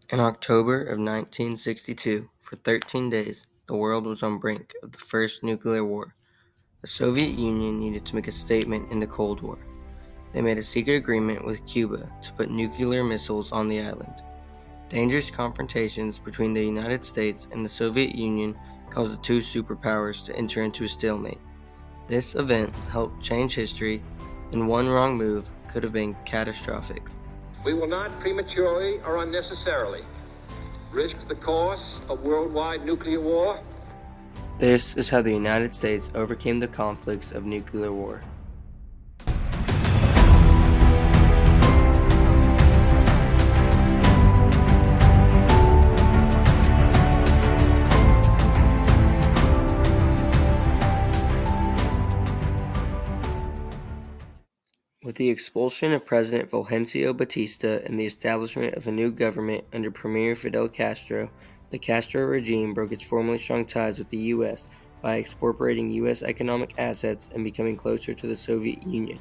In October of 1962, for 13 days, the world was on brink of the first nuclear war. The Soviet Union needed to make a statement in the Cold War. They made a secret agreement with Cuba to put nuclear missiles on the island. Dangerous confrontations between the United States and the Soviet Union caused the two superpowers to enter into a stalemate. This event helped change history, and one wrong move could have been catastrophic. We will not prematurely or unnecessarily risk the course of worldwide nuclear war. This is how the United States overcame the conflicts of nuclear war. With the expulsion of President Fulgencio Batista and the establishment of a new government under Premier Fidel Castro, the Castro regime broke its formerly strong ties with the U.S. by expropriating U.S. economic assets and becoming closer to the Soviet Union.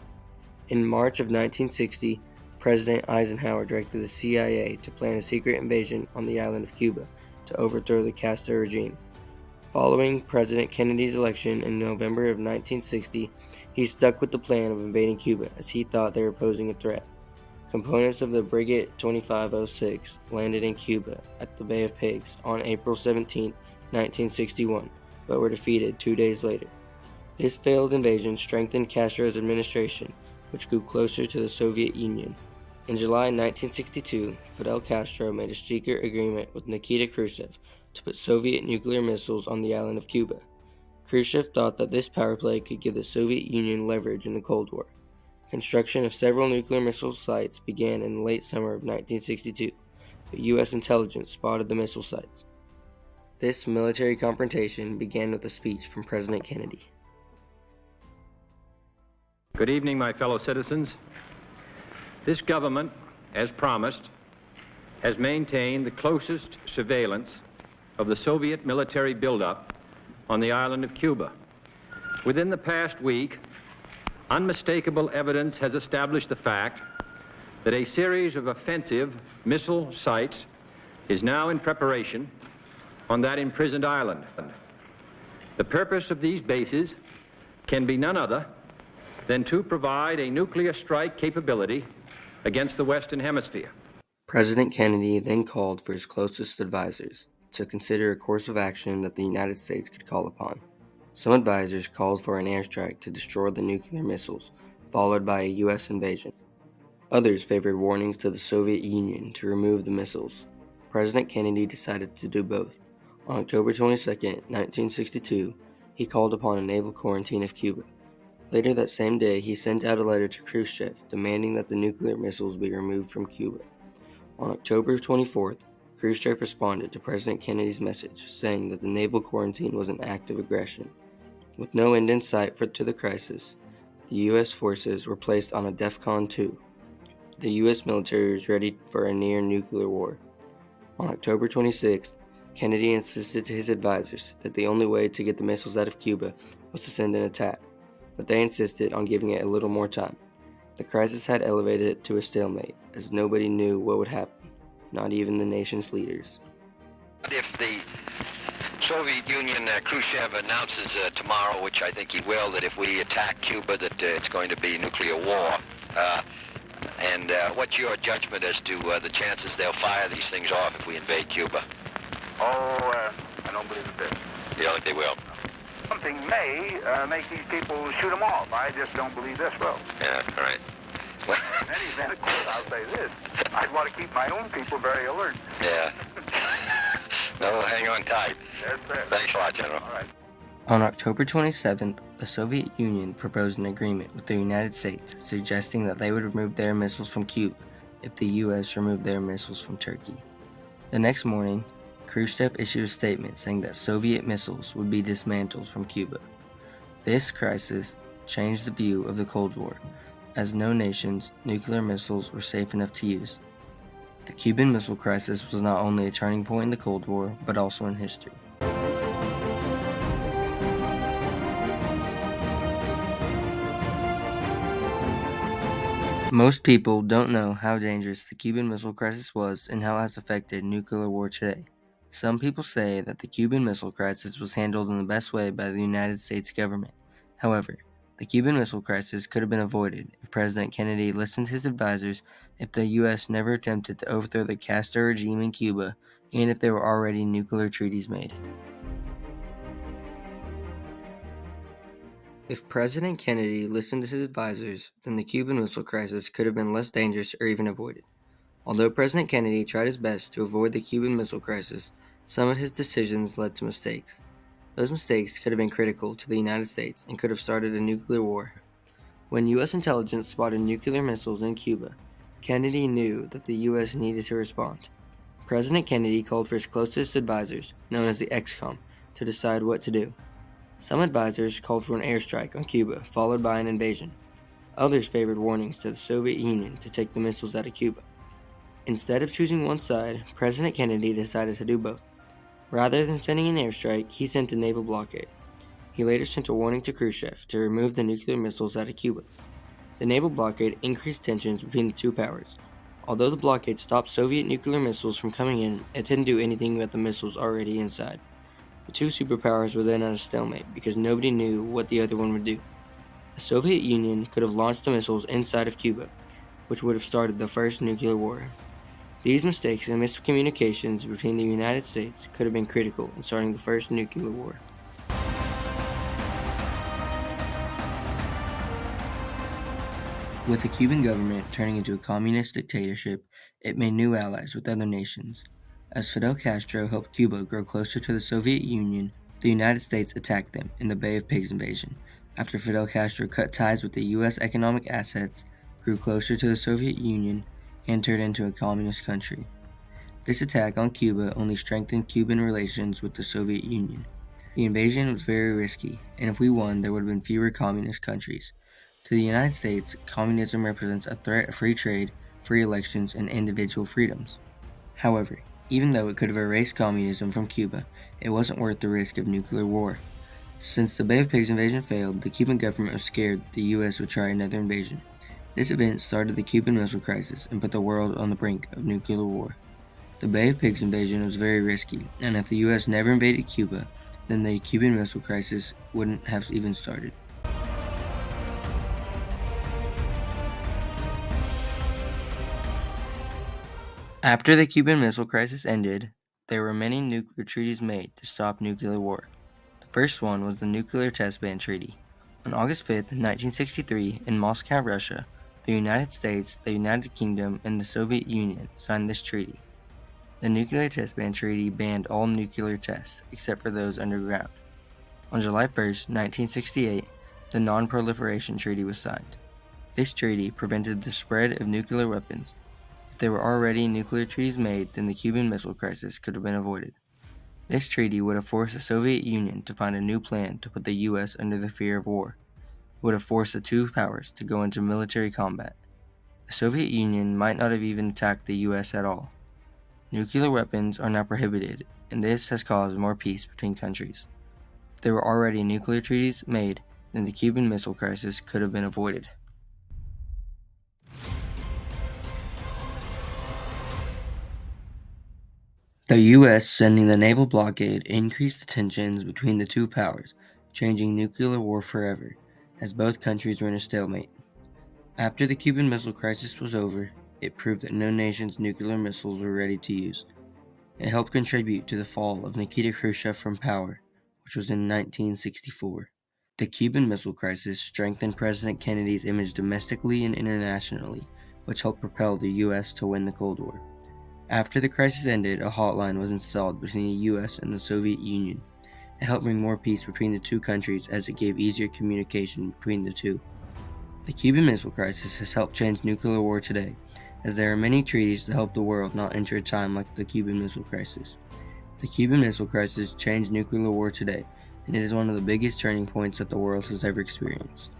In March of 1960, President Eisenhower directed the CIA to plan a secret invasion on the island of Cuba to overthrow the Castro regime. Following President Kennedy's election in November of 1960, he stuck with the plan of invading Cuba as he thought they were posing a threat. Components of the Brigade 2506 landed in Cuba at the Bay of Pigs on April 17, 1961, but were defeated 2 days later. This failed invasion strengthened Castro's administration, which grew closer to the Soviet Union. In July 1962, Fidel Castro made a secret agreement with Nikita Khrushchev to put Soviet nuclear missiles on the island of Cuba. Khrushchev thought that this power play could give the Soviet Union leverage in the Cold War. Construction of several nuclear missile sites began in the late summer of 1962, but U.S. intelligence spotted the missile sites. This military confrontation began with a speech from President Kennedy. Good evening, my fellow citizens. This government, as promised, has maintained the closest surveillance of the Soviet military buildup on the island of Cuba. Within the past week, unmistakable evidence has established the fact that a series of offensive missile sites is now in preparation on that imprisoned island. The purpose of these bases can be none other than to provide a nuclear strike capability against the Western Hemisphere. President Kennedy then called for his closest advisors to consider a course of action that the United States could call upon. Some advisors called for an airstrike to destroy the nuclear missiles, followed by a U.S. invasion. Others favored warnings to the Soviet Union to remove the missiles. President Kennedy decided to do both. On October 22, 1962, he called upon a naval quarantine of Cuba. Later that same day, he sent out a letter to Khrushchev demanding that the nuclear missiles be removed from Cuba. On October 24th, Khrushchev responded to President Kennedy's message, saying that the naval quarantine was an act of aggression. With no end in sight to the crisis, the U.S. forces were placed on a DEFCON 2. The U.S. military was ready for a near-nuclear war. On October 26th, Kennedy insisted to his advisors that the only way to get the missiles out of Cuba was to send an attack, but they insisted on giving it a little more time. The crisis had elevated it to a stalemate, as nobody knew what would happen, not even the nation's leaders. If the Soviet Union, Khrushchev announces tomorrow, which I think he will, that if we attack Cuba, that it's going to be nuclear war. And what's your judgment as to the chances they'll fire these things off if we invade Cuba? I don't believe it. You don't think they will? Something may make these people shoot them off. I just don't believe this will. Yeah, all right. Well, In any event, of course, I'll say this. I'd want to keep my own people very alert. yeah. No, hang on tight. Yes, sir. Thanks a lot, General. All right. On October 27th, the Soviet Union proposed an agreement with the United States, suggesting that they would remove their missiles from Cuba if the U.S. removed their missiles from Turkey. The next morning, Khrushchev issued a statement saying that Soviet missiles would be dismantled from Cuba. This crisis changed the view of the Cold War, as no nation's nuclear missiles were safe enough to use. The Cuban Missile Crisis was not only a turning point in the Cold War, but also in history. Most people don't know how dangerous the Cuban Missile Crisis was and how it has affected nuclear war today. Some people say that the Cuban Missile Crisis was handled in the best way by the United States government. However, the Cuban Missile Crisis could have been avoided if President Kennedy listened to his advisors, if the U.S. never attempted to overthrow the Castro regime in Cuba, and if there were already nuclear treaties made. If President Kennedy listened to his advisors, then the Cuban Missile Crisis could have been less dangerous or even avoided. Although President Kennedy tried his best to avoid the Cuban Missile Crisis, some of his decisions led to mistakes. Those mistakes could have been critical to the United States and could have started a nuclear war. When U.S. intelligence spotted nuclear missiles in Cuba, Kennedy knew that the U.S. needed to respond. President Kennedy called for his closest advisors, known as the ExComm, to decide what to do. Some advisors called for an airstrike on Cuba, followed by an invasion. Others favored warnings to the Soviet Union to take the missiles out of Cuba. Instead of choosing one side, President Kennedy decided to do both. Rather than sending an airstrike, he sent a naval blockade. He later sent a warning to Khrushchev to remove the nuclear missiles out of Cuba. The naval blockade increased tensions between the two powers. Although the blockade stopped Soviet nuclear missiles from coming in, it didn't do anything about the missiles already inside. The two superpowers were then at a stalemate because nobody knew what the other one would do. The Soviet Union could have launched the missiles inside of Cuba, which would have started the first nuclear war. These mistakes and miscommunications between the United States could have been critical in starting the first nuclear war. With the Cuban government turning into a communist dictatorship, it made new allies with other nations. As Fidel Castro helped Cuba grow closer to the Soviet Union, the United States attacked them in the Bay of Pigs invasion. After Fidel Castro cut ties with the U.S. economic assets, grew closer to the Soviet Union, and turned into a communist country. This attack on Cuba only strengthened Cuban relations with the Soviet Union. The invasion was very risky, and if we won, there would have been fewer communist countries. To the United States, communism represents a threat of free trade, free elections, and individual freedoms. However, even though it could have erased communism from Cuba, it wasn't worth the risk of nuclear war. Since the Bay of Pigs invasion failed, the Cuban government was scared that the U.S. would try another invasion. This event started the Cuban Missile Crisis and put the world on the brink of nuclear war. The Bay of Pigs invasion was very risky, and if the U.S. never invaded Cuba, then the Cuban Missile Crisis wouldn't have even started. After the Cuban Missile Crisis ended, there were many nuclear treaties made to stop nuclear war. The first one was the Nuclear Test Ban Treaty. On August 5, 1963, in Moscow, Russia, the United States, the United Kingdom, and the Soviet Union signed this treaty. The Nuclear Test Ban Treaty banned all nuclear tests, except for those underground. On July 1, 1968, the Non-Proliferation Treaty was signed. This treaty prevented the spread of nuclear weapons. If there were already nuclear treaties made, then the Cuban Missile Crisis could have been avoided. This treaty would have forced the Soviet Union to find a new plan to put the U.S. under the fear of war. It would have forced the two powers to go into military combat. The Soviet Union might not have even attacked the U.S. at all. Nuclear weapons are now prohibited, and this has caused more peace between countries. If there were already nuclear treaties made, then the Cuban Missile Crisis could have been avoided. The U.S. sending the naval blockade increased the tensions between the two powers, changing nuclear war forever, as both countries were in a stalemate. After the Cuban Missile Crisis was over, it proved that no nation's nuclear missiles were ready to use. It helped contribute to the fall of Nikita Khrushchev from power, which was in 1964. The Cuban Missile Crisis strengthened President Kennedy's image domestically and internationally, which helped propel the U.S. to win the Cold War. After the crisis ended, a hotline was installed between the U.S. and the Soviet Union. It helped bring more peace between the two countries as it gave easier communication between the two. The Cuban Missile Crisis has helped change nuclear war today, as there are many treaties to help the world not enter a time like the Cuban Missile Crisis. The Cuban Missile Crisis changed nuclear war today, and it is one of the biggest turning points that the world has ever experienced.